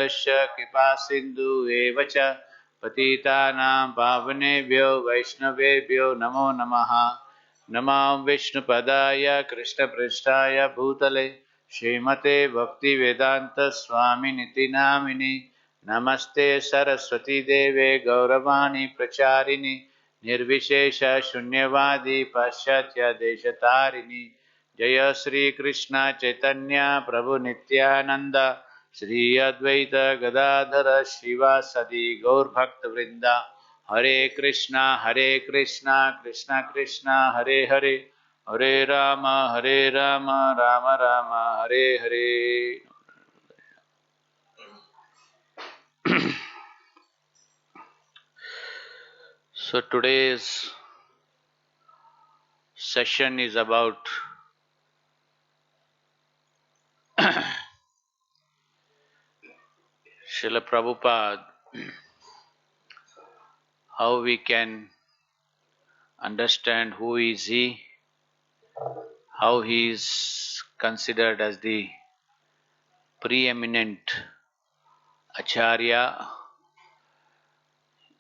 कृपा सिंधु एव च पतितानां पावनेभ्यो वैष्णवेभ्यो नमो नमः। नमो विष्णुपदाय कृष्णपृष्ठाय भूतले श्रीमते भक्तिवेदांत स्वामिनिति नामिने। नमस्ते सरस्वती देवे गौरवाणी प्रचारिणि निर्विशेष शून्यवादी पाश्चात्य देशतारिणि। जय श्री कृष्ण चैतन्य प्रभु नित्यानंद श्री अद्वैत गदाधर श्रीवासदि गौरभक्त वृंदा। हरे कृष्णा कृष्णा कृष्णा हरे हरे, हरे Ram Ram Ram Hare Hare. So today's session is about Srila Prabhupada, how we can understand who is he, how he is considered as the preeminent Acharya,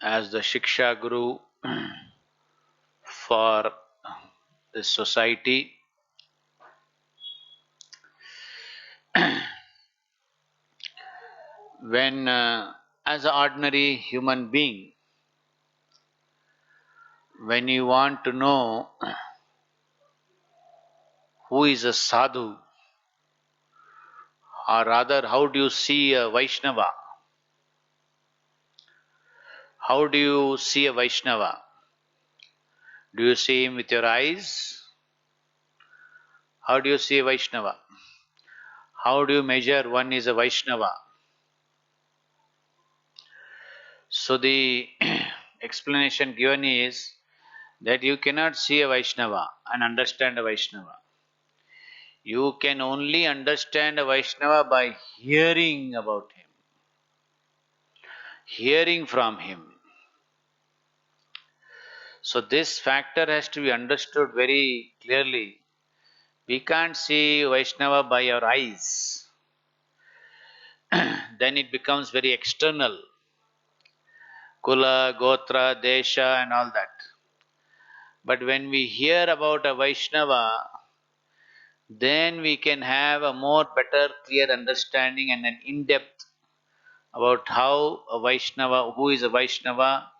as the Shiksha Guru for this society. When as an ordinary human being, when you want to know who is a sadhu, or rather how do you see a Vaishnava? How do you see a Vaishnava? Do you see him with your eyes? How do you see a Vaishnava? How do you measure one is a Vaishnava? So the explanation given is that you cannot see a Vaishnava and understand a Vaishnava. You can only understand a Vaishnava by hearing about him, hearing from him. So this factor has to be understood very clearly. We can't see Vaishnava by our eyes. Then it becomes very external. Kula, Gotra, Desha and all that. But when we hear about a Vaishnava, then we can have a more better, clear understanding and an in-depth about how a Vaishnava, who is a Vaishnava,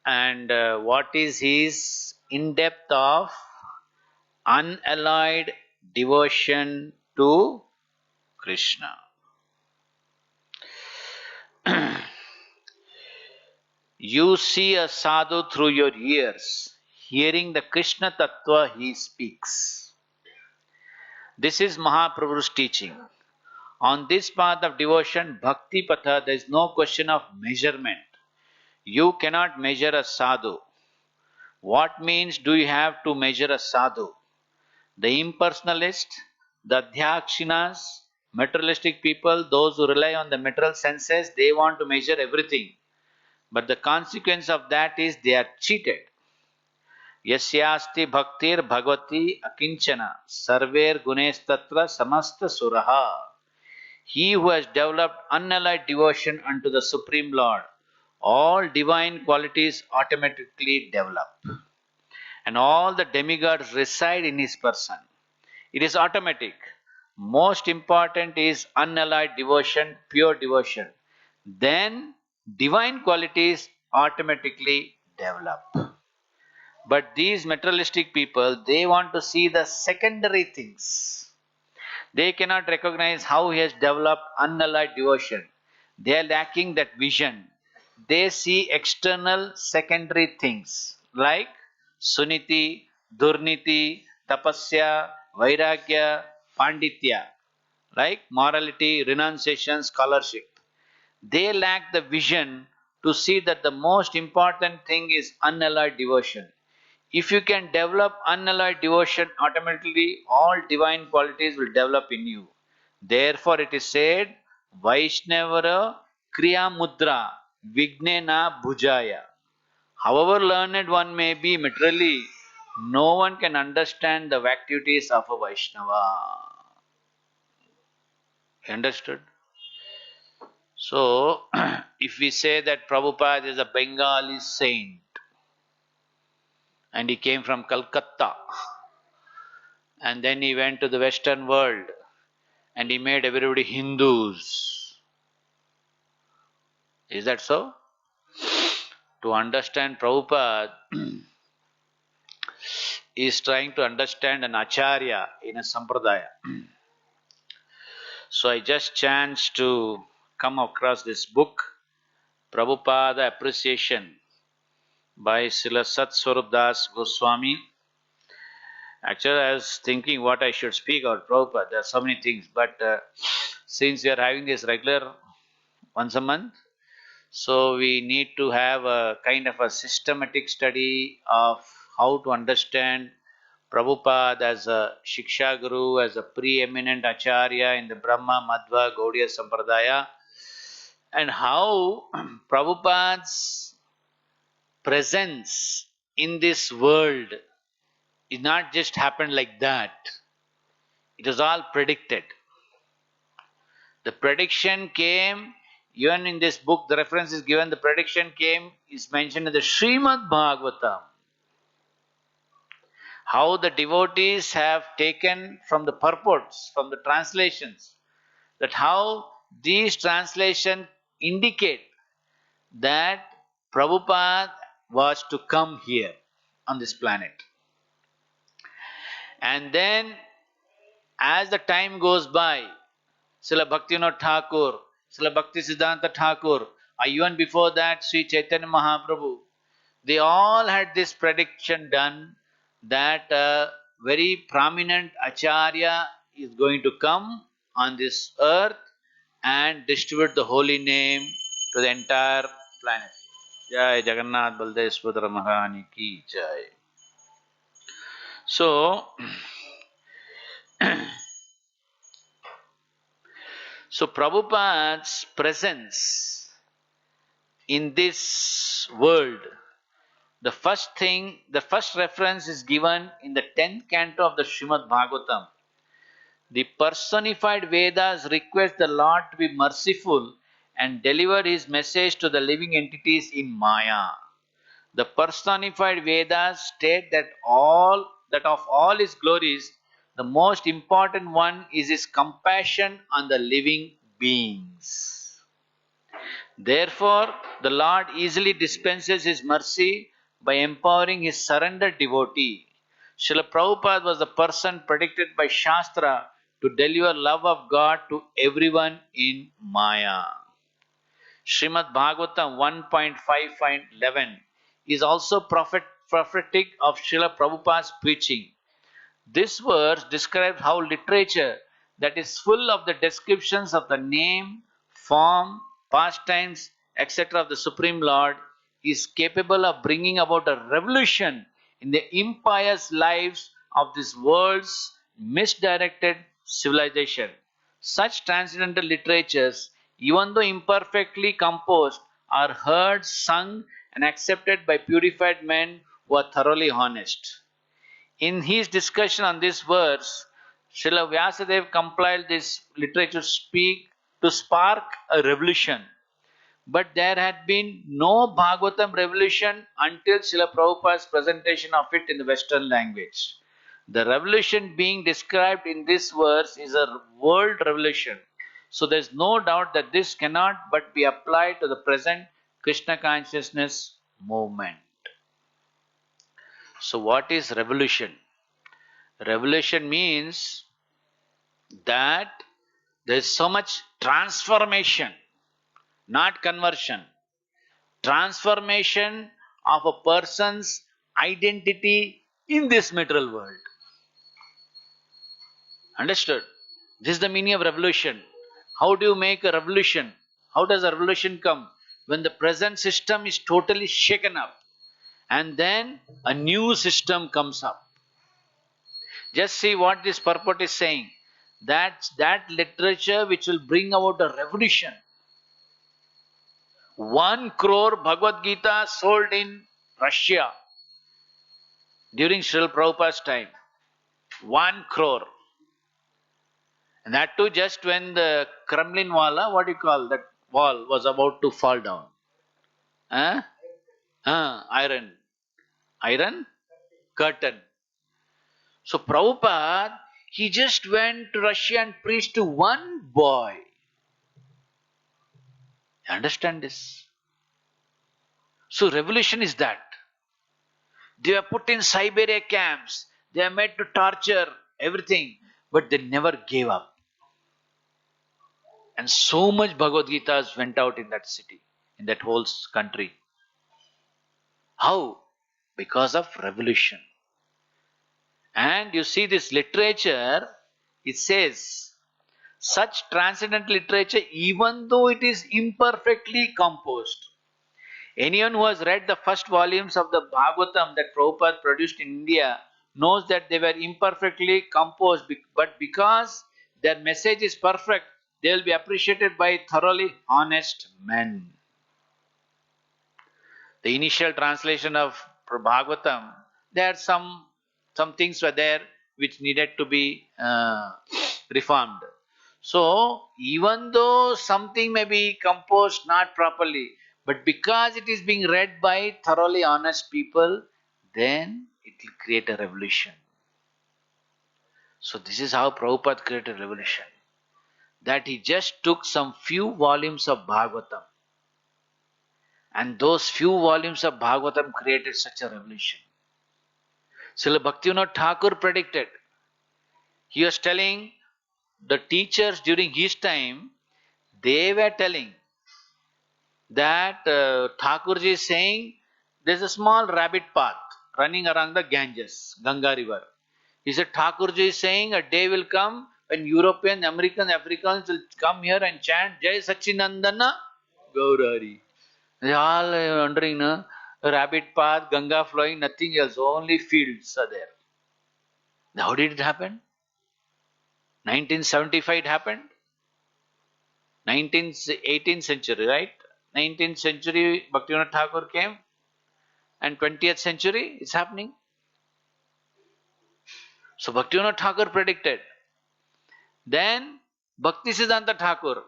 and what is his in-depth of unalloyed devotion to Krishna. You see a sadhu through your ears, hearing the Krishna Tattva he speaks. This is Mahaprabhu's teaching. On this path of devotion, Bhakti Patha, there is no question of measurement. You cannot measure a sadhu. What means do you have to measure a sadhu? The impersonalist, the Adhyakshinas, materialistic people, those who rely on the material senses, they want to measure everything. But the consequence of that is they are cheated. Yasyasti bhaktir bhagavati akinchana sarver gunestatra samasta suraha. He who has developed unalloyed devotion unto the Supreme Lord, all divine qualities automatically develop. And all the demigods reside in his person. It is automatic. Most important is unalloyed devotion, pure devotion. Then divine qualities automatically develop. But these materialistic people, they want to see the secondary things. They cannot recognize how he has developed unalloyed devotion. They are lacking that vision. They see external secondary things like Suniti, Durniti, Tapasya, Vairagya, Panditya, like morality, renunciation, scholarship. They lack the vision to see that the most important thing is unalloyed devotion. If you can develop unalloyed devotion, automatically all divine qualities will develop in you. Therefore it is said, Vaishnavara Kriya Mudra Vignena Bhujaya. However learned one may be materially, no one can understand the activities of a Vaishnava. Understood? So, if we say that Prabhupada is a Bengali saint and he came from Calcutta and then he went to the Western world and he made everybody Hindus, is that so? To understand Prabhupada is trying to understand an acharya in a sampradaya. So I just chanced to come across this book, Prabhupada Appreciation by Srila Sat Swarup Das Goswami. Actually, I was thinking what I should speak about Prabhupada. There are so many things, but since we are having this regular once a month, so we need to have a kind of a systematic study of how to understand Prabhupada as a Shiksha Guru, as a preeminent Acharya in the Brahma, Madhva, Gaudiya Sampradaya, and how Prabhupada's presence in this world is not just happened like that. It was all predicted. The prediction came, even in this book, the reference is given, the prediction came, is mentioned in the Srimad Bhagavatam. How the devotees have taken from the purports, from the translations, that how these translations indicate that Prabhupada was to come here on this planet. And then, as the time goes by, Srila Bhaktivinoda Thakur, Srila Bhakti Siddhanta Thakur, or even before that, Sri Chaitanya Mahaprabhu, they all had this prediction done that a very prominent Acharya is going to come on this earth and distribute the holy name to the entire planet. Jai Jagannath Baldev Subhadra Mahani Ki Jai. So, so Prabhupada's presence in this world, the first reference is given in the 10th canto of the Srimad Bhagavatam. The personified Vedas request the Lord to be merciful and deliver his message to the living entities in Maya. The personified Vedas state that of all his glories, the most important one is his compassion on the living beings. Therefore, the Lord easily dispenses his mercy by empowering his surrendered devotee. Srila Prabhupada was the person predicted by Shastra to deliver love of God to everyone in Maya. Srimad Bhagavatam 1.5.11 is also prophetic of Srila Prabhupada's preaching. This verse describes how literature that is full of the descriptions of the name, form, pastimes, etc. of the Supreme Lord is capable of bringing about a revolution in the impious lives of this world's misdirected civilization. Such transcendental literatures, even though imperfectly composed, are heard, sung, and accepted by purified men who are thoroughly honest. In his discussion on this verse, Srila Vyasadeva compiled this literature to spark a revolution. But there had been no Bhagavatam revolution until Srila Prabhupada's presentation of it in the Western language. The revolution being described in this verse is a world revolution. So there is no doubt that this cannot but be applied to the present Krishna consciousness movement. So what is revolution? Revolution means that there is so much transformation, not conversion. Transformation of a person's identity in this material world. Understood? This is the meaning of revolution. How do you make a revolution? How does a revolution come? When the present system is totally shaken up and then a new system comes up. Just see what this purport is saying. That literature which will bring about a revolution. 1 crore Bhagavad Gita sold in Russia during Srila Prabhupada's time. 1 crore. And that too just when the Kremlin wala, what do you call that? wall was about to fall down? Huh? Iron. Iron curtain. So Prabhupada, he just went to Russia and preached to one boy. You understand this? So revolution is that. They were put in Siberia camps. They are made to torture everything. But they never gave up. And so much Bhagavad Gita's went out in that city, in that whole country. How? Because of revolution. And you see this literature, it says, such transcendent literature, even though it is imperfectly composed. Anyone who has read the first volumes of the Bhagavatam that Prabhupada produced in India knows that they were imperfectly composed, but because their message is perfect, they will be appreciated by thoroughly honest men. The initial translation of Bhagavatam, there are some things were there which needed to be reformed. So, even though something may be composed not properly, but because it is being read by thoroughly honest people, then it will create a revolution. So, this is how Prabhupada created a revolution. That he just took some few volumes of Bhagavatam, and those few volumes of Bhagavatam created such a revolution. Srila Bhaktivinoda Thakur predicted. He was telling the teachers during his time, they were telling that Thakurji is saying there's a small rabbit path running around the Ganges, Ganga river. He said Thakurji is saying a day will come when Europeans, Americans, Africans will come here and chant Jai Sachinandana Gaurari. They all wondering, no? A rabbit path, Ganga flowing, nothing else, only fields are there. How did it happen? 1975 it happened. 18th century, right? 19th century Bhaktivinoda Thakur came, and 20th century it's happening. So Bhaktivinoda Thakur predicted. Then Bhaktisiddhanta Thakur.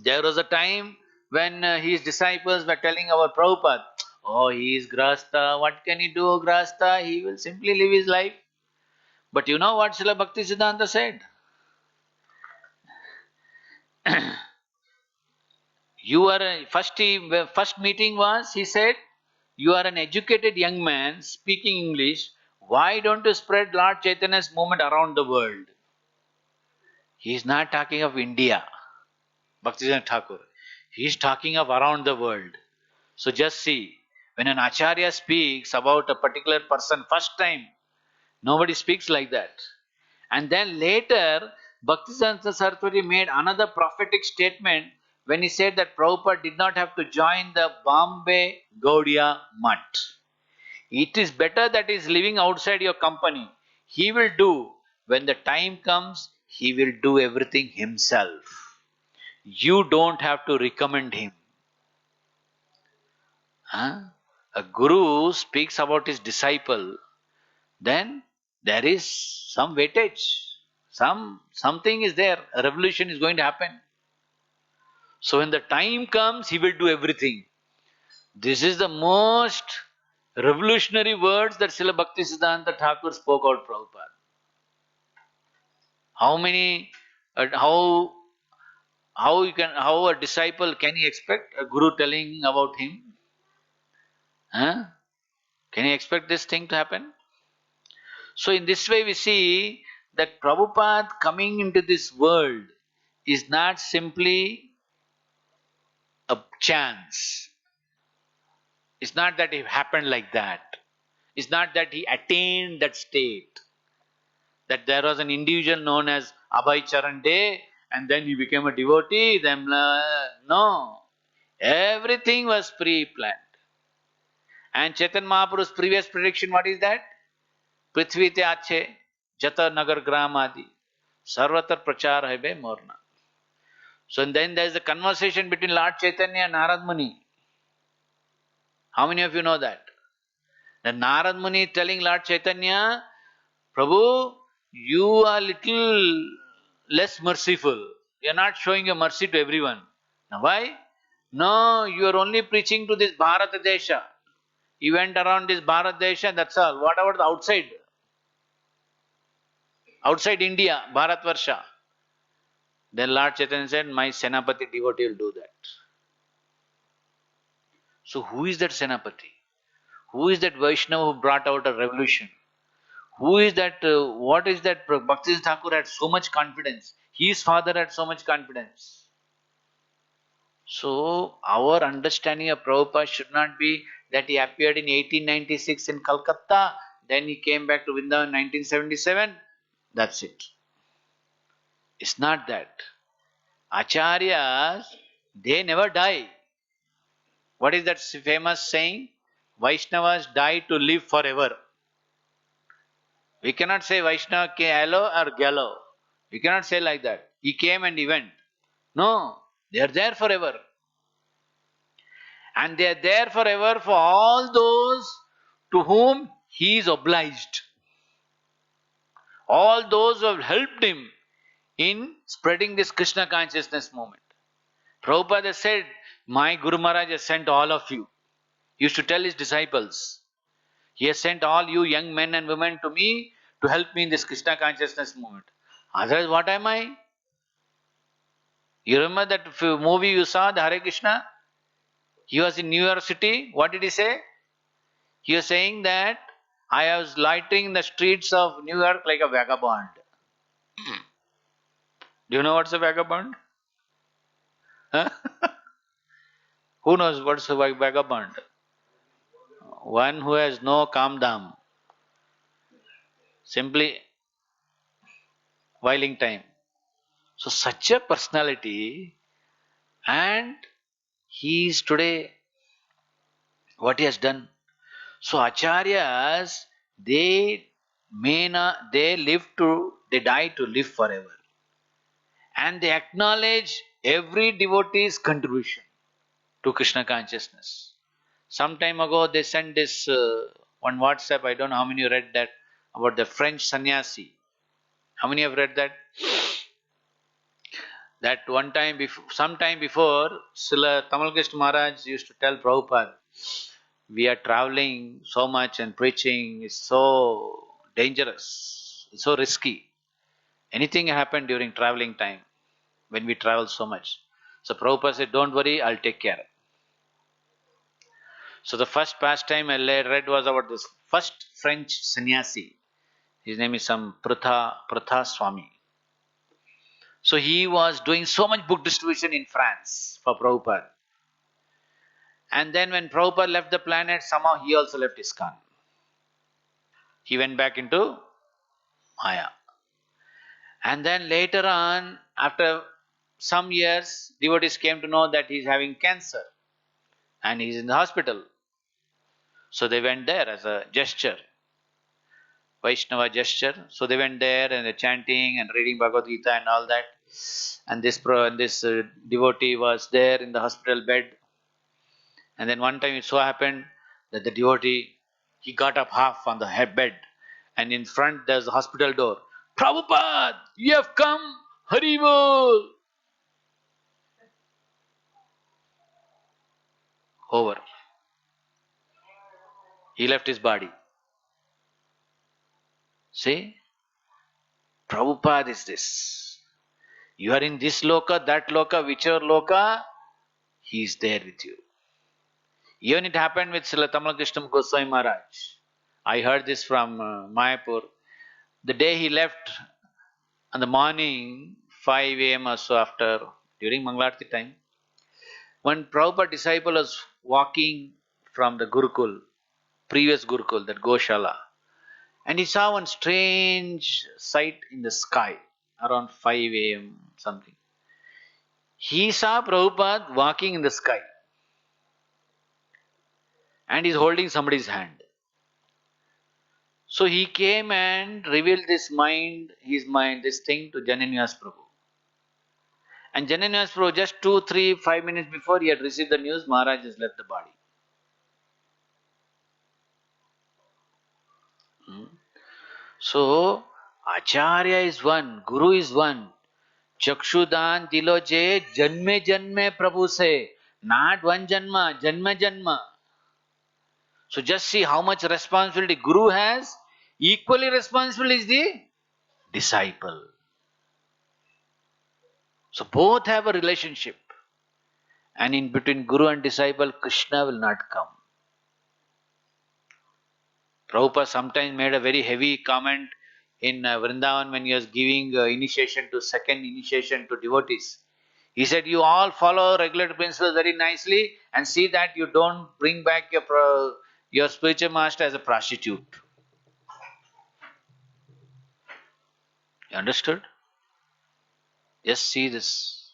There was a time when his disciples were telling our Prabhupada, oh, he is Grahastha, what can he do, Grahastha? He will simply live his life. But you know what Srila Bhaktisiddhanta said? First meeting was, he said, you are an educated young man speaking English. Why don't you spread Lord Chaitanya's movement around the world? He is not talking of India, Bhaktisiddhanta Thakur. He is talking of around the world. So just see, when an Acharya speaks about a particular person first time, nobody speaks like that. And then later, Bhaktisiddhanta Saraswati made another prophetic statement when he said that Prabhupada did not have to join the Bombay Gaudiya Mutt. It is better that he is living outside your company. He will do. When the time comes, he will do everything himself. You don't have to recommend him. A guru speaks about his disciple, then there is some weightage. Something is there. A revolution is going to happen. So when the time comes, he will do everything. This is the most revolutionary words that Srila Bhaktisiddhanta Thakur spoke out Prabhupada. How a disciple can he expect a guru telling about him? Can he expect this thing to happen? So in this way we see that Prabhupada coming into this world is not simply a chance. It's not that it happened like that. It's not that he attained that state. That there was an individual known as Abhay Charan Day and then he became a devotee. Then no. Everything was pre-planned. And Chaitanya Mahaprabhu's previous prediction, what is that? Prithvi te ache, jata nagar gram adi, sarvatar prachar hai be morna. So then there is a conversation between Lord Chaitanya and Narad Muni. How many of you know that? The Narad Muni telling Lord Chaitanya, Prabhu, you are little less merciful. You are not showing your mercy to everyone. Now why? No, you are only preaching to this Bharat Desha. You went around this Bharat Desha, that's all. What about the outside? Outside India, Bharat Varsha. Then Lord Chaitanya said, my Senapati devotee will do that. So who is that Senapati? Who is that Vaishnava who brought out a revolution? Who is that, what is that Bhakti Thakur had so much confidence? His father had so much confidence. So our understanding of Prabhupada should not be that he appeared in 1896 in Calcutta, then he came back to Vrindavan in 1977. That's it. It's not that. Acharyas, they never die. What is that famous saying? Vaishnavas die to live forever. We cannot say Vaishnava ke hello or gallo. We cannot say like that. He came and he went. No, they are there forever. And they are there forever for all those to whom he is obliged. All those who have helped him in spreading this Krishna consciousness movement. Prabhupada said, my Guru Maharaj has sent all of you. He used to tell his disciples, he has sent all you young men and women to me to help me in this Krishna consciousness movement. Otherwise, what am I? You remember that movie you saw, the Hare Krishna? He was in New York City. What did he say? He was saying that I was loitering the streets of New York like a vagabond. Do you know what's a vagabond? Huh? Who knows what's a vagabond? One who has no calm down. Simply whiling time. So such a personality, and he is today what he has done. So acharyas, they they die to live forever. And they acknowledge every devotee's contribution to Krishna consciousness. Some time ago they sent this on WhatsApp, I don't know how many read that, about the French sannyasi. How many have read that? That one time, some time before, Srila Tamal Krishna Maharaj used to tell Prabhupada, we are traveling so much and preaching is so dangerous, it's so risky. Anything happen during traveling time when we travel so much. So Prabhupada said, don't worry, I'll take care. So the first pastime I read was about this first French sannyasi. His name is some Pratha Swami. So he was doing so much book distribution in France for Prabhupada. And then when Prabhupada left the planet, somehow he also left ISKCON. He went back into Maya. And then later on, after some years, devotees came to know that he is having cancer and he is in the hospital. So they went there as a gesture, Vaishnava gesture. So they went there and they're chanting and reading Bhagavad Gita and all that. And this devotee was there in the hospital bed. And then one time it so happened that the devotee, he got up half on the bed, and in front there's the hospital door. Prabhupada, you have come, Haribol. Over. He left his body. See? Prabhupada is this. You are in this loka, that loka, whichever loka, he is there with you. Even it happened with Srila Tamal Krishna Goswami Maharaj. I heard this from Mayapur. The day he left, in the morning, 5 a.m. or so after, during Mangalarti time, one Prabhupada disciple was walking from the Gurukul, previous Gurukul, that Goshala, and he saw one strange sight in the sky around 5 a.m. something. He saw Prabhupada walking in the sky and he's holding somebody's hand. So he came and revealed this this thing to Jananyas Prabhu. And Jananyas Prabhu, just 2, 3, 5 minutes before he had received the news, Maharaj has left the body. So, Acharya is one, Guru is one. Chakshudan dilo je janme janme Prabhu se. Not one janma, janma janma. So just see how much responsibility Guru has. Equally responsible is the disciple. So both have a relationship. And in between Guru and disciple, Krishna will not come. Prabhupada sometimes made a very heavy comment in Vrindavan when he was giving second initiation to devotees. He said, you all follow regular principles very nicely and see that you don't bring back your spiritual master as a prostitute. You understood? Just see this.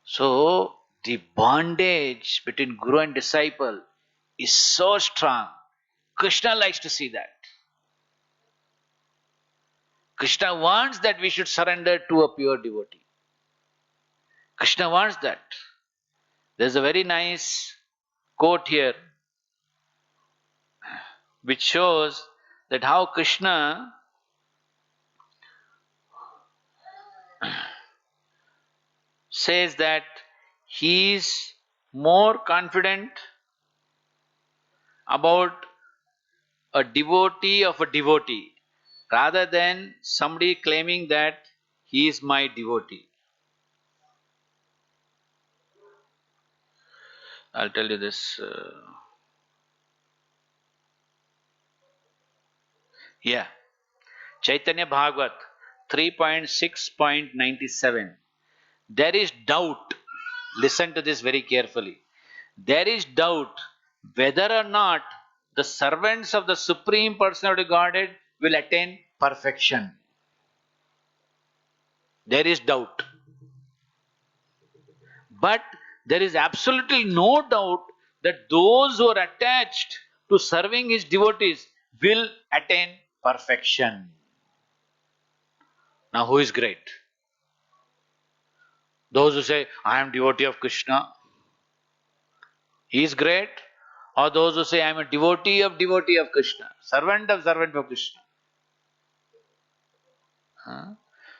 So, the bondage between Guru and disciple is so strong. Krishna likes to see that. Krishna wants that we should surrender to a pure devotee. Krishna wants that. There's a very nice quote here which shows that how Krishna says that he is more confident about a devotee of a devotee rather than somebody claiming that he is my devotee. I'll tell you this. Yeah. Chaitanya Bhagavat 3.6.97. There is doubt. Listen to this very carefully. There is doubt whether or not the servants of the Supreme Personality of Godhead will attain perfection. There is doubt. But there is absolutely no doubt that those who are attached to serving his devotees will attain perfection. Now, who is great? Those who say, I am devotee of Krishna, he is great. Or those who say, I am a devotee of Krishna, servant of Krishna.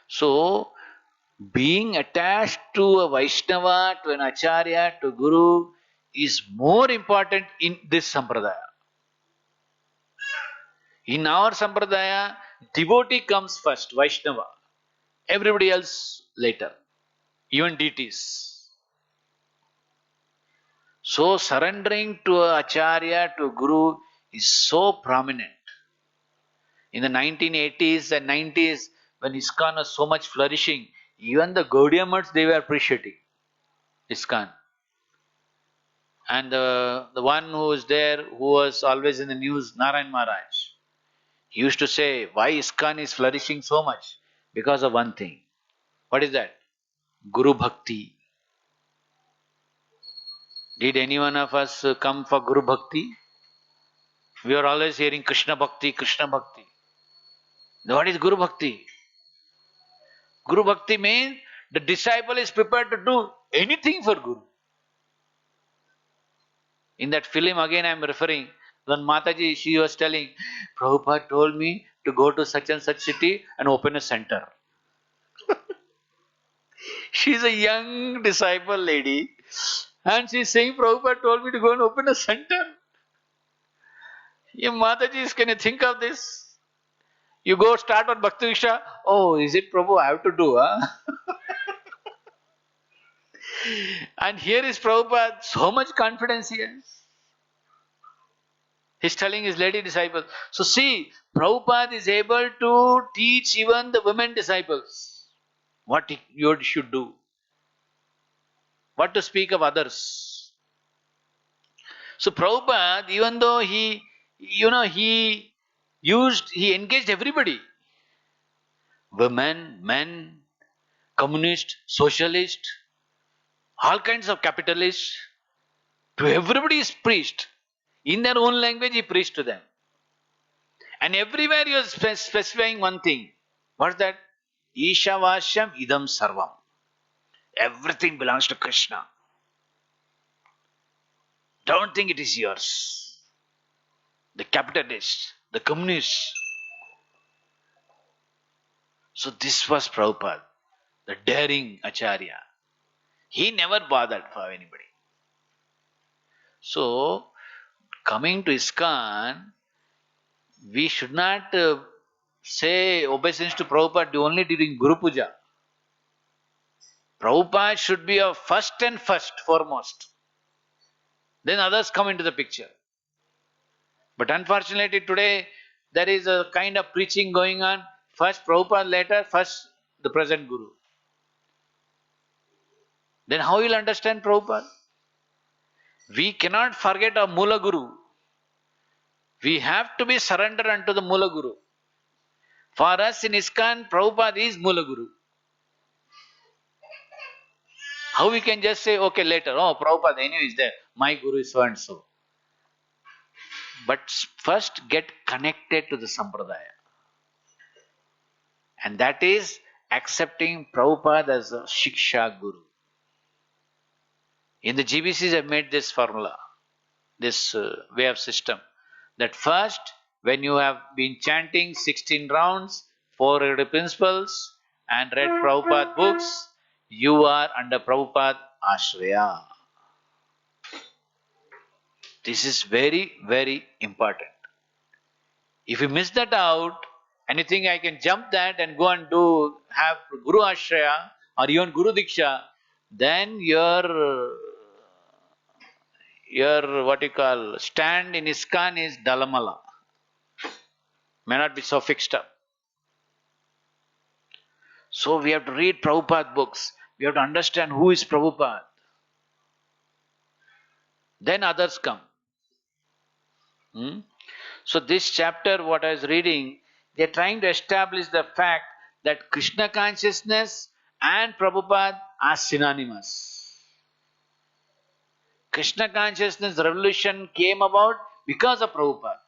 So, being attached to a Vaishnava, to an Acharya, to Guru is more important in this Sampradaya. In our Sampradaya, devotee comes first, Vaishnava. Everybody else later, even deities. So, surrendering to a Acharya, to Guru is so prominent. In the 1980s and 90s, when ISKCON was so much flourishing, even the Gaudiya Maths, they were appreciating ISKCON. And the one who was there, who was always in the news, Narayan Maharaj, he used to say, why ISKCON is flourishing so much? Because of one thing. What is that? Guru Bhakti. Did any one of us come for Guru Bhakti? We are always hearing Krishna Bhakti, Krishna Bhakti. What is Guru Bhakti? Guru Bhakti means the disciple is prepared to do anything for Guru. In that film, again I am referring, when Mataji, she was telling, Prabhupada told me to go to such and such city and open a center. She is a young disciple lady and she is saying, Prabhupada told me to go and open a center. Yeah, Mataji, can you think of this? You go start on Bhakti Riksha. Oh, is it Prabhu? I have to do, huh? And here is Prabhupada, so much confidence he has. He's telling his lady disciples. So see, Prabhupada is able to teach even the women disciples what you should do. What to speak of others. So Prabhupada, even though he engaged everybody. Women, men, communist, socialist, all kinds of capitalists. To everybody is preached. In their own language, he preached to them. And everywhere he was specifying one thing. What's that? Ishavashyam idam sarvam. Everything belongs to Krishna. Don't think it is yours. The capitalists, the communists. So this was Prabhupada. the daring Acharya. He never bothered for anybody. So, coming to ISKCON, we should not say obeisance to Prabhupada only during Guru Puja. Prabhupada should be a first and foremost. Then others come into the picture. But unfortunately today there is a kind of preaching going on. First Prabhupada, later first the present Guru. Then how will you understand Prabhupada? We cannot forget our Mula Guru. We have to be surrendered unto the Mula Guru. For us in ISKCON, Prabhupada is Mula Guru. How we can just say, okay, later, oh, Prabhupada anyway is there, my Guru is so and so. But first get connected to the Sampradaya. And that is accepting Prabhupada as a Shiksha Guru. In the GBCs, I've made this formula, this way of system. That first, when you have been chanting 16 rounds, 4 regulative principles, and read Prabhupada books, you are under Prabhupada Ashraya. This is very, very important. If you miss that out, and you think I can jump that and go and have Guru Ashraya or even Guru Diksha, then your what you call stand in ISKCON is Dalamala. May not be so fixed up. So we have to read Prabhupada books. We have to understand who is Prabhupada. Then others come. So this chapter, what I was reading, they are trying to establish the fact that Krishna consciousness and Prabhupada are synonymous. Krishna consciousness revolution came about because of Prabhupada.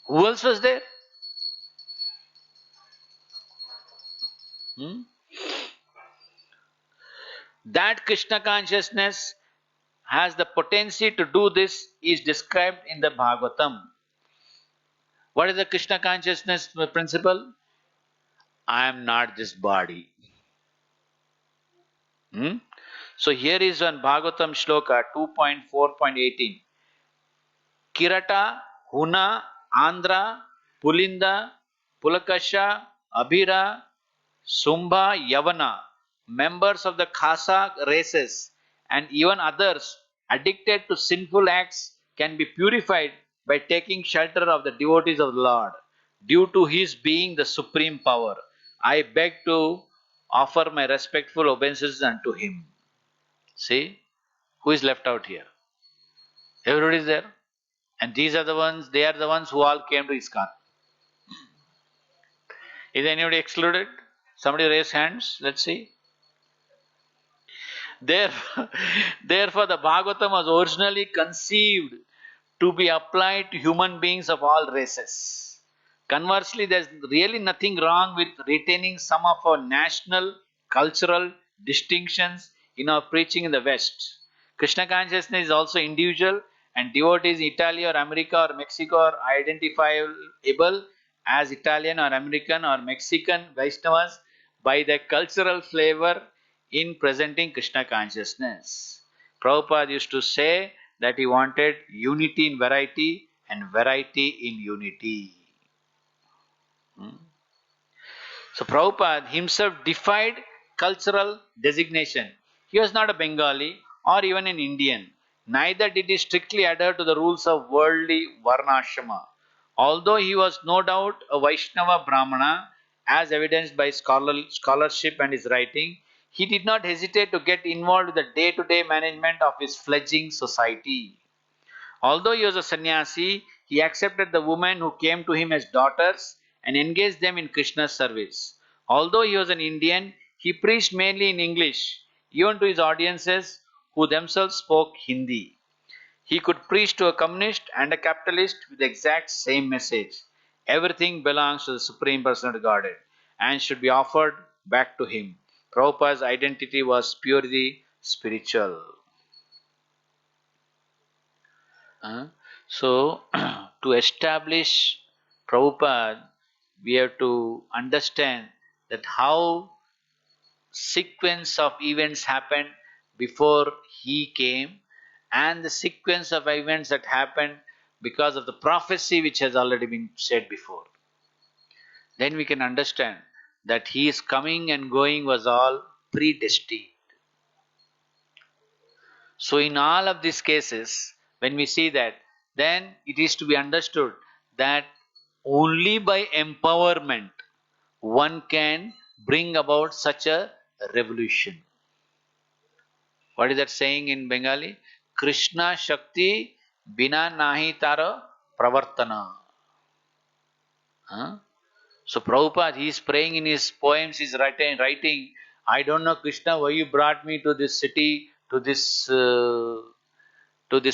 Who else was there? That Krishna consciousness has the potency to do this is described in the Bhagavatam. What is the Krishna consciousness principle? I am not this body. So here is one Bhagavatam shloka 2.4.18. Kirata, Huna, Andhra, Pulinda, Pulakasha, Abhira, Sumbha, Yavana, members of the Khasa races and even others addicted to sinful acts can be purified by taking shelter of the devotees of the Lord. Due to His being the supreme power, I beg to offer my respectful obeisances unto Him. See, who is left out here? Everybody is there. And these are the ones, they are the ones who all came to ISKCON. Is anybody excluded? Somebody raise hands, let's see. Therefore, the Bhagavatam was originally conceived to be applied to human beings of all races. Conversely, there is really nothing wrong with retaining some of our national, cultural distinctions in our preaching in the West. Krishna consciousness is also individual, and devotees in Italy or America or Mexico are identifiable as Italian or American or Mexican Vaishnavas by their cultural flavor in presenting Krishna consciousness. Prabhupada used to say that he wanted unity in variety and variety in unity. So Prabhupada himself defied cultural designation. He was not a Bengali or even an Indian. Neither did he strictly adhere to the rules of worldly Varnashrama. Although he was no doubt a Vaishnava Brahmana, as evidenced by scholarship and his writing, he did not hesitate to get involved with the day-to-day management of his fledgling society. Although he was a sannyasi, he accepted the women who came to him as daughters and engaged them in Krishna's service. Although he was an Indian, he preached mainly in English, even to his audiences who themselves spoke Hindi. He could preach to a communist and a capitalist with the exact same message. Everything belongs to the Supreme Personality of Godhead and should be offered back to Him. Prabhupada's identity was purely spiritual. So, to establish Prabhupada, we have to understand that how sequence of events happened before he came and the sequence of events that happened because of the prophecy which has already been said before. Then we can understand that his coming and going was all predestined. So, in all of these cases, when we see that, then it is to be understood that only by empowerment one can bring about such a revolution. What is that saying in Bengali? Krishna Shakti Bina Nahi Tara Pravartana. Huh? So Prabhupada, he is praying in his poems, he is writing, I don't know Krishna why you brought me to this city, to this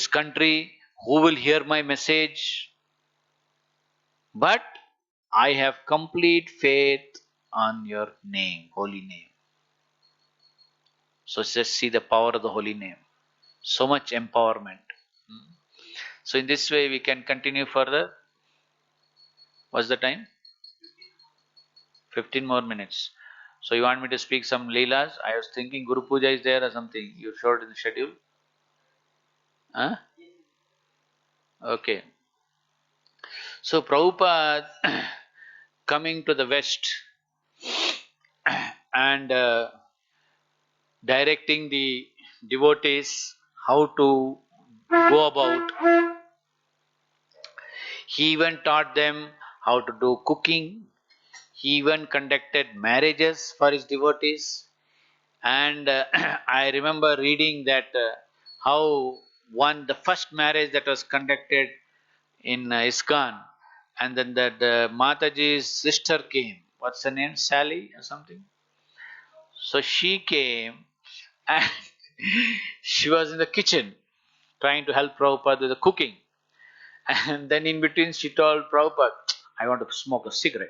country, who will hear my message? But I have complete faith on your name, holy name. So just see the power of the holy name. So much empowerment. So in this way we can continue further. What's the time? 15 more minutes. So you want me to speak some leelas? I was thinking Guru Puja is there or something. You showed in the schedule? Huh? Okay. So Prabhupada coming to the West and directing the devotees how to go about. He even taught them how to do cooking. He even conducted marriages for his devotees. And I remember reading that how the first marriage that was conducted in ISKCON, and then that Mataji's sister came. What's her name? Sally or something? So she came and she was in the kitchen trying to help Prabhupada with the cooking. And then in between she told Prabhupada, I want to smoke a cigarette.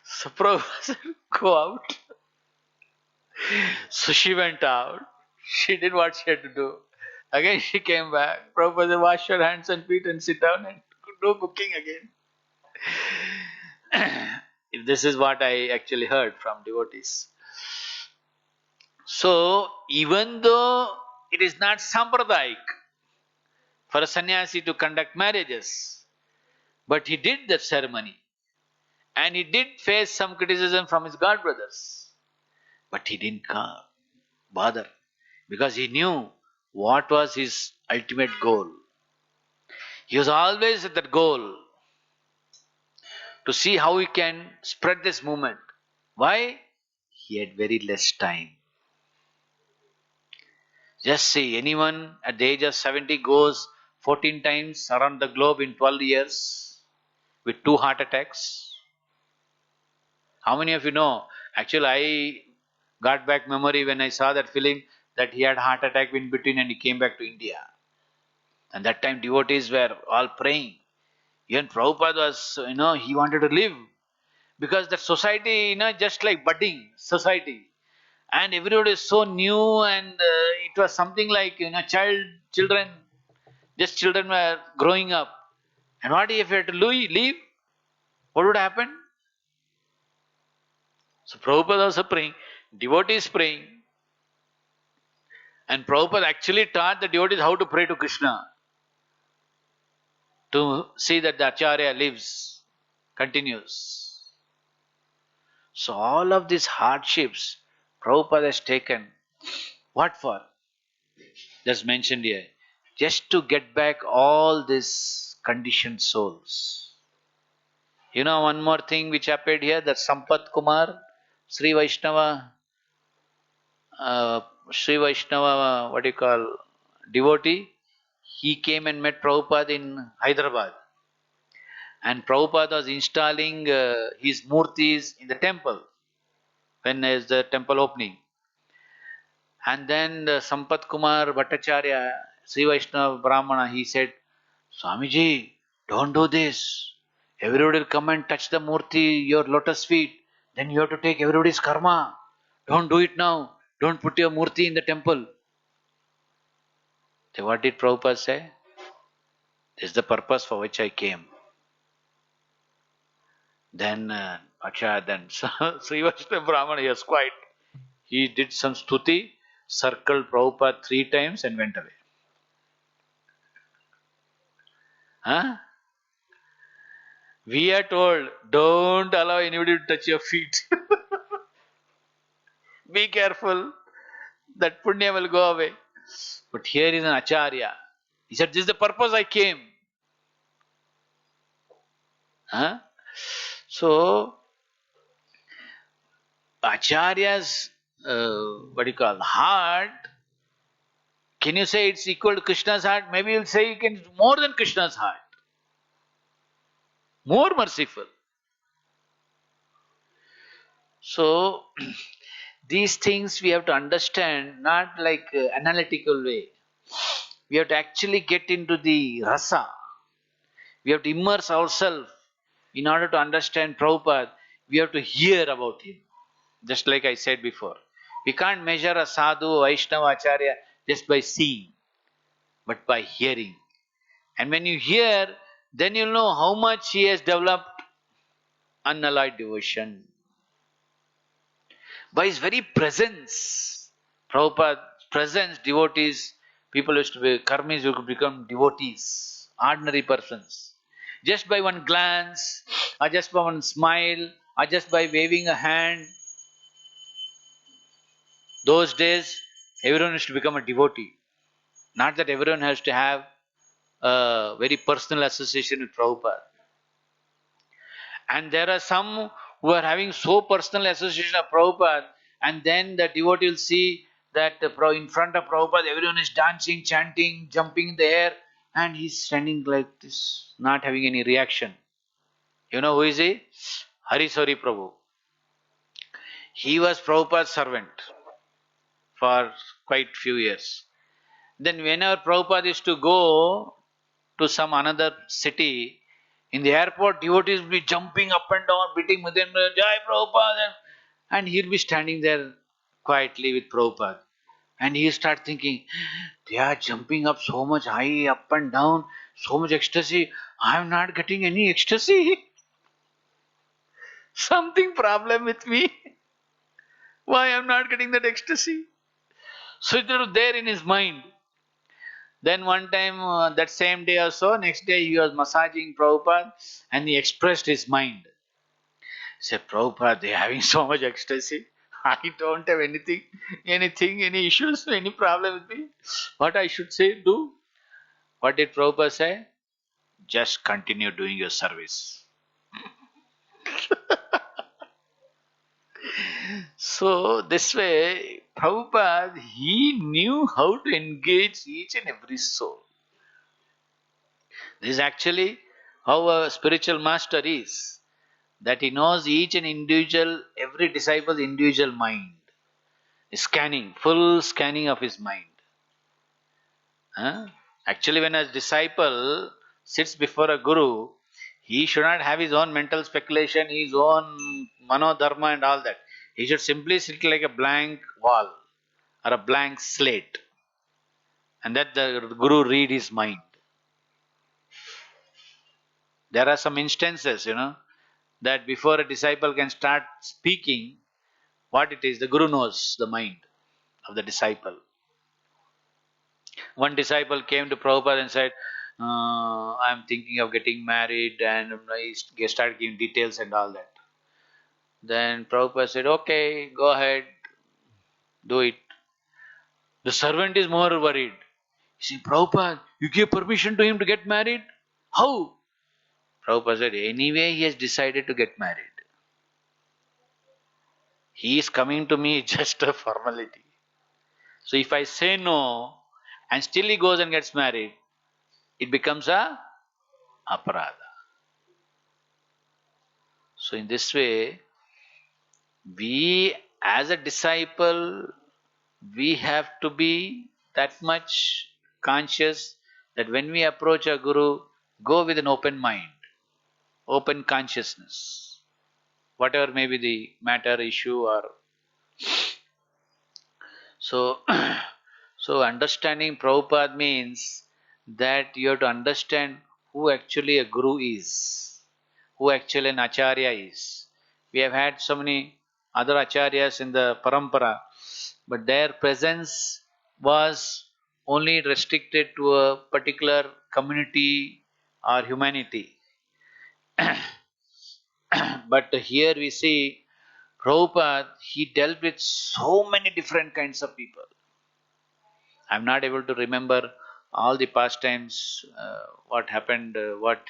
So Prabhupada said, go out. So she went out. She did what she had to do. Again she came back. Prabhupada said, wash your hands and feet and sit down and do cooking again. This is what I actually heard from devotees. So, even though it is not sampradayic for a sannyasi to conduct marriages, but he did that ceremony. And he did face some criticism from his god brothers. But he didn't bother because he knew what was his ultimate goal. He was always at that goal to see how he can spread this movement. Why? He had very less time. Just see, anyone at the age of 70 goes 14 times around the globe in 12 years with 2 heart attacks. How many of you know? Actually, I got back memory when I saw that film that he had heart attack in between and he came back to India. And that time devotees were all praying. Even Prabhupada was, he wanted to live. Because the society, just like budding society. And everybody is so new and it was something like, children, just children were growing up. And what if he had to leave? What would happen? So Prabhupada also praying, devotees praying. And Prabhupada actually taught the devotees how to pray to Krishna. To see that the Acharya lives, continues. So all of these hardships Prabhupada has taken. What for? Just mentioned here. Just to get back all these conditioned souls. One more thing which appeared here, that Sampat Kumar, Sri Vaishnava, devotee, he came and met Prabhupada in Hyderabad. And Prabhupada was installing his murtis in the temple when there is the temple opening. And then the Sampat Kumar Bhattacharya, Sri Vaishnava Brahmana, he said, Swamiji, don't do this. Everybody will come and touch the murti, your lotus feet. Then you have to take everybody's karma. Don't do it now. Don't put your murti in the temple. So what did Prabhupada say? This is the purpose for which I came. Then Acharya, then Sri Vaishnava Brahmana, he was quiet. He did some stuti, circled Prabhupada 3 times and went away. Huh? We are told, don't allow anybody to touch your feet. Be careful, that punya will go away. But here is an Acharya. He said, this is the purpose I came. Huh? So, Acharya's, what do you call, heart, can you say it's equal to Krishna's heart? Maybe you'll say you can more than Krishna's heart. More merciful. So, these things we have to understand, not like analytical way. We have to actually get into the rasa. We have to immerse ourselves in order to understand Prabhupada. We have to hear about him. Just like I said before. We can't measure a sadhu, Vaishnava, Acharya just by seeing, but by hearing. And when you hear, then you'll know how much he has developed unalloyed devotion. By his very presence, Prabhupada's presence, devotees, people used to be, karmis who could become devotees, ordinary persons. Just by one glance, or just by one smile, or just by waving a hand. Those days, everyone used to become a devotee. Not that everyone has to have a very personal association with Prabhupada. And there are some who are having so personal association of Prabhupada, and then the devotee will see that in front of Prabhupada everyone is dancing, chanting, jumping in the air, and he's standing like this, not having any reaction. You know who is he? Harisori Prabhu. He was Prabhupada's servant for quite few years. Then whenever Prabhupada used to go to some another city, in the airport, devotees will be jumping up and down, beating Mudendra, Jai Prabhupada, and he'll be standing there quietly with Prabhupada. And he'll start thinking, they are jumping up so much high, up and down, so much ecstasy. I'm not getting any ecstasy. Something problem with me. Why I'm not getting that ecstasy? So it was there in his mind. Then one time, that same day or so, next day he was massaging Prabhupada and he expressed his mind. He said, Prabhupada, they are having so much ecstasy. I don't have anything, any issues, any problem with me. What I should say, do? What did Prabhupada say? Just continue doing your service. So, this way, Prabhupada, he knew how to engage each and every soul. This is actually how a spiritual master is. That he knows each and individual, every disciple's individual mind. Scanning, full scanning of his mind. Huh? Actually, when a disciple sits before a guru, he should not have his own mental speculation, his own manodharma and all that. He should simply sit like a blank wall or a blank slate. And that the guru read his mind. There are some instances, that before a disciple can start speaking, what it is, the guru knows the mind of the disciple. One disciple came to Prabhupada and said, I'm thinking of getting married, and he started giving details and all that. Then Prabhupada said, okay, go ahead, do it. The servant is more worried. He said, Prabhupada, you gave permission to him to get married? How? Prabhupada said, anyway, he has decided to get married. He is coming to me just a formality. So if I say no, and still he goes and gets married, it becomes a aparadha. So in this way, we as a disciple, we have to be that much conscious that when we approach a guru, go with an open mind, open consciousness, whatever may be the matter, issue, or so. So understanding Prabhupada means that you have to understand who actually a guru is. who actually an acharya is. We have had so many other acharyas in the parampara, but their presence was only restricted to a particular community or humanity. But here we see Prabhupada, he dealt with so many different kinds of people. I'm not able to remember all the pastimes, what happened, what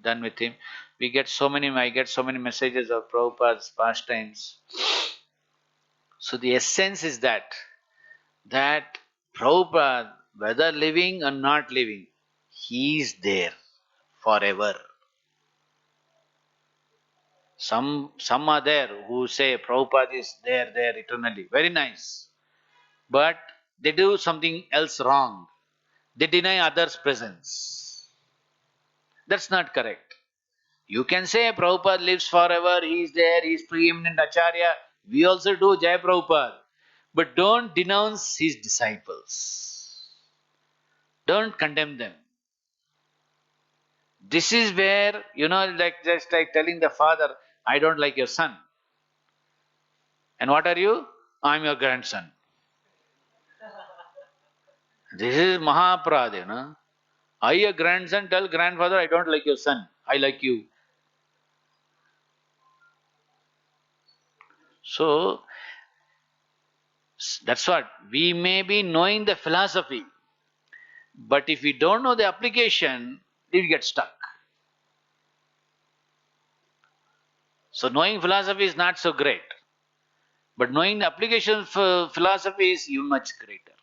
done with him. I get so many messages of Prabhupada's pastimes. So the essence is that Prabhupada, whether living or not living, he is there forever. Some are there who say Prabhupada is there eternally. Very nice. But they do something else wrong. They deny others' presence. That's not correct. You can say Prabhupada lives forever, he is there, he is preeminent Acharya. We also do Jai Prabhupada. But don't denounce his disciples. Don't condemn them. This is where, just like telling the father, I don't like your son. And what are you? I'm your grandson. This is Mahaprad, I, a grandson, tell grandfather, I don't like your son. I like you. So, that's what. We may be knowing the philosophy, but if we don't know the application, we get stuck. So, knowing philosophy is not so great, but knowing the application of philosophy is even much greater.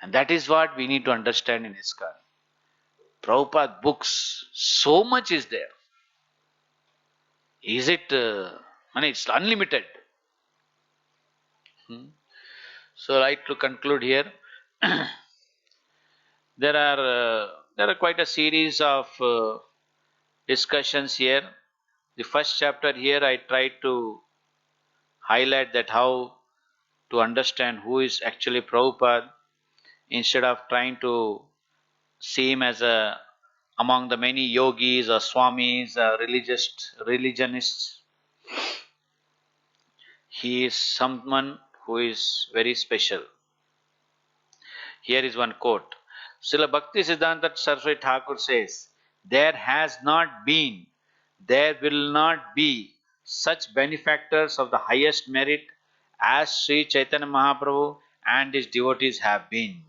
And that is what we need to understand in ISKCON. Prabhupada books, so much is there. Is it, it's unlimited. So, I'd like to conclude here. There are quite a series of discussions here. The first chapter here I tried to highlight that how to understand who is actually Prabhupada instead of trying to see him as among the many yogis or swamis or religionists. He is someone who is very special. Here is one quote. Srila Bhakti Siddhanta Saraswati Thakur says, there has not been, there will not be such benefactors of the highest merit as Sri Chaitanya Mahaprabhu and his devotees have been.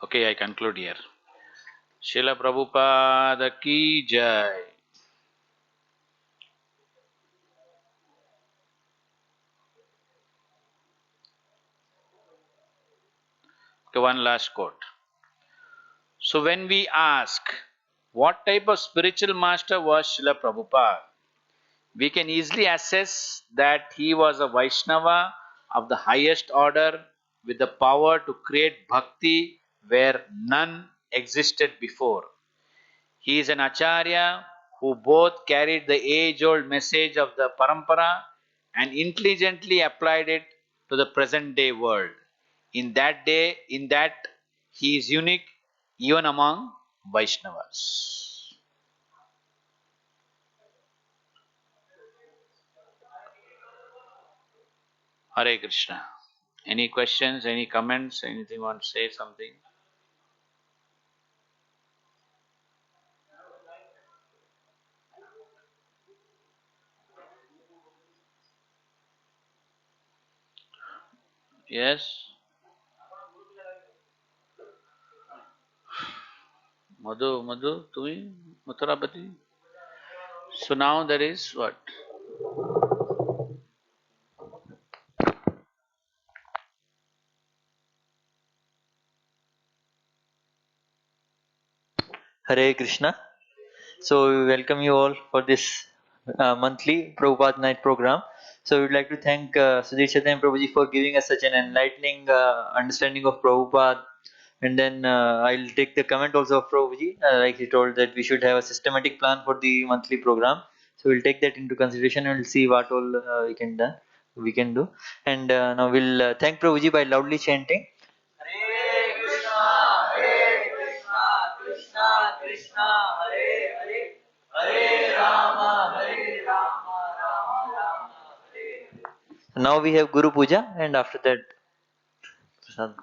Okay, I conclude here. Srila Prabhupada ki jai. Okay, one last quote. So when we ask, what type of spiritual master was Srila Prabhupada? We can easily assess that he was a Vaishnava of the highest order with the power to create bhakti where none existed before. He is an Acharya who both carried the age-old message of the Parampara and intelligently applied it to the present day world. In that he is unique even among Vaishnavas. Hare Krishna. Any questions, any comments, anything you want to say, something? Yes? Madhu, Tui, Mathurapati. So now there is what? Hare Krishna. So we welcome you all for this monthly Prabhupada night program. So we would like to thank Sudhir Chaitanya Prabhuji for giving us such an enlightening understanding of Prabhupada And then I'll take the comment also of Prabhuji, like he told that we should have a systematic plan for the monthly program. So we'll take that into consideration and we'll see what all we can do. And now we'll thank Prabhuji by loudly chanting. Hare Krishna, Hare Krishna, Krishna Krishna, Hare Hare, Hare Rama, Hare Rama, Rama Rama, Hare Hare. Now we have Guru Puja, and after that, Prasad.